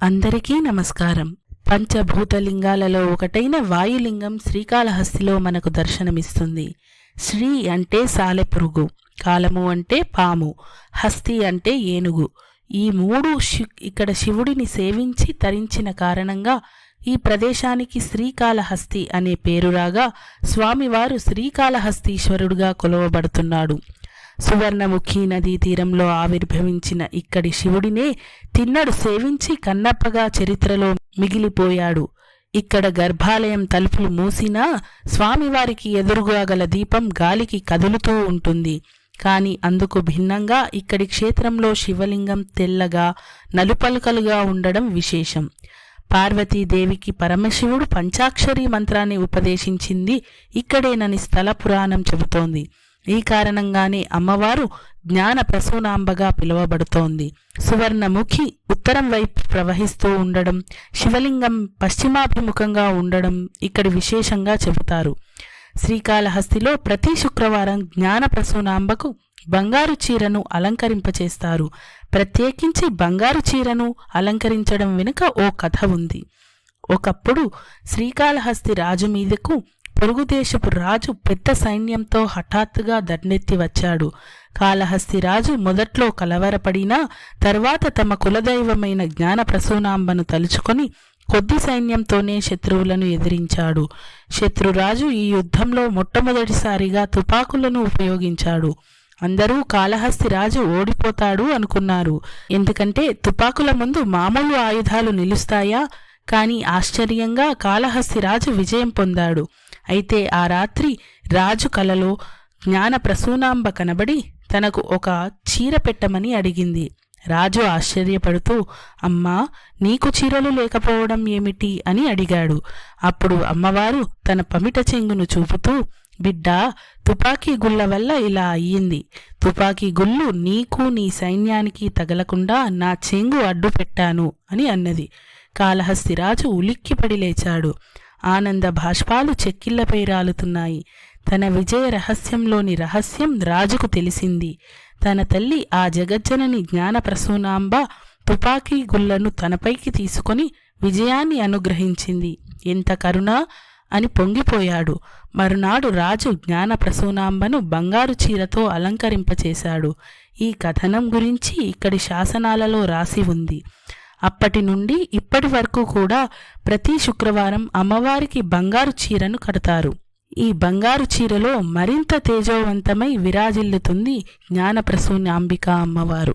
అందరికీ నమస్కారం. పంచభూతలింగాలలో ఒకటైన వాయులింగం శ్రీకాళహస్తిలో మనకు దర్శనమిస్తుంది. శ్రీ అంటే సాలెపురుగు, కాలము అంటే పాము, హస్తి అంటే ఏనుగు. ఈ మూడు ఇక్కడ శివుడిని సేవించి తరించిన కారణంగా ఈ ప్రదేశానికి శ్రీకాళహస్తి అనే పేరు రాగా స్వామివారు శ్రీకాళహస్తీశ్వరుడుగా కొలవబడుతున్నాడు. సువర్ణముఖి నదీ తీరంలో ఆవిర్భవించిన ఇక్కడి శివుడినే తిన్నడు సేవించి కన్నప్పగా చరిత్రలో మిగిలిపోయాడు. ఇక్కడ గర్భాలయం తలుపులు మూసినా స్వామివారికి ఎదురుగా గల దీపం గాలికి కదులుతూ ఉంటుంది. కాని అందుకు భిన్నంగా ఇక్కడి క్షేత్రంలో శివలింగం తెల్లగా నలుపలుకలుగా ఉండడం విశేషం. పార్వతీదేవికి పరమశివుడు పంచాక్షరీ మంత్రాన్ని ఉపదేశించింది ఇక్కడేనని స్థల పురాణం చెబుతోంది. ఈ కారణంగానే అమ్మవారు జ్ఞాన ప్రసూనాంబగా పిలువబడుతోంది. సువర్ణముఖి ఉత్తరం వైపు ప్రవహిస్తూ ఉండడం, శివలింగం పశ్చిమాభిముఖంగా ఉండడం ఇక్కడి విశేషంగా చెబుతారు. శ్రీకాళహస్తిలో ప్రతి శుక్రవారం జ్ఞాన ప్రసూనాంబకు బంగారు చీరను అలంకరింపచేస్తారు. ప్రత్యేకించి బంగారు చీరను అలంకరించడం వెనుక ఓ కథ ఉంది. ఒకప్పుడు శ్రీకాళహస్తి రాజు మీదకు పొరుగుదేశపు రాజు పెద్ద సైన్యంతో హఠాత్తుగా దండెత్తి వచ్చాడు. కాళహస్తి రాజు మొదట్లో కలవరపడినా తర్వాత తమ కులదైవమైన జ్ఞాన ప్రసూనాంబను తలుచుకొని కొద్ది సైన్యంతోనే శత్రువులను ఎదిరించాడు. శత్రురాజు ఈ యుద్ధంలో మొట్టమొదటిసారిగా తుపాకులను ఉపయోగించాడు. అందరూ కాళహస్తి రాజు ఓడిపోతాడు అనుకున్నారు. ఎందుకంటే తుపాకుల ముందు మామూలు ఆయుధాలు నిలుస్తాయా? కాని ఆశ్చర్యంగా కాళహస్తి రాజు విజయం పొందాడు. అయితే ఆ రాత్రి రాజు కలలో జ్ఞాన ప్రసూనాంబ కనబడి తనకు ఒక చీర పెట్టమని అడిగింది. రాజు ఆశ్చర్యపడుతూ, అమ్మా, నీకు చీరలు లేకపోవడం ఏమిటి అని అడిగాడు. అప్పుడు అమ్మవారు తన పమిట చెంగును చూపుతూ, బిడ్డా, తుపాకీ గుళ్ళ వల్ల ఇలా అయ్యింది. తుపాకీ గుళ్ళు నీకు నీ సైన్యానికి తగలకుండా నా చెంగు అడ్డు పెట్టాను అని అన్నది. కాళహస్తిరాజు ఉలిక్కిపడి లేచాడు. ఆనంద భాష్పాలు చెక్కిళ్లపై రాలుతున్నాయి. తన విజయ రహస్యంలోని రహస్యం రాజుకు తెలిసింది. తన తల్లి ఆ జగజ్జనని జ్ఞాన ప్రసూనాంబ తుపాకీ గుళ్లను తనపైకి తీసుకొని విజయాన్ని అనుగ్రహించింది. ఎంత కరుణ అని పొంగిపోయాడు. మరునాడు రాజు జ్ఞాన ప్రసూనాంబను బంగారు చీరతో అలంకరింపచేశాడు. ఈ కథనం గురించి ఇక్కడి శాసనాలలో రాసి ఉంది. అప్పటి నుండి ఇప్పటి వరకు కూడా ప్రతి శుక్రవారం అమ్మవారికి బంగారు చీరను కడతారు. ఈ బంగారు చీరలో మరింత తేజోవంతమై విరాజిల్లుతుంది జ్ఞాన ప్రసూనాంబిక అమ్మవారు.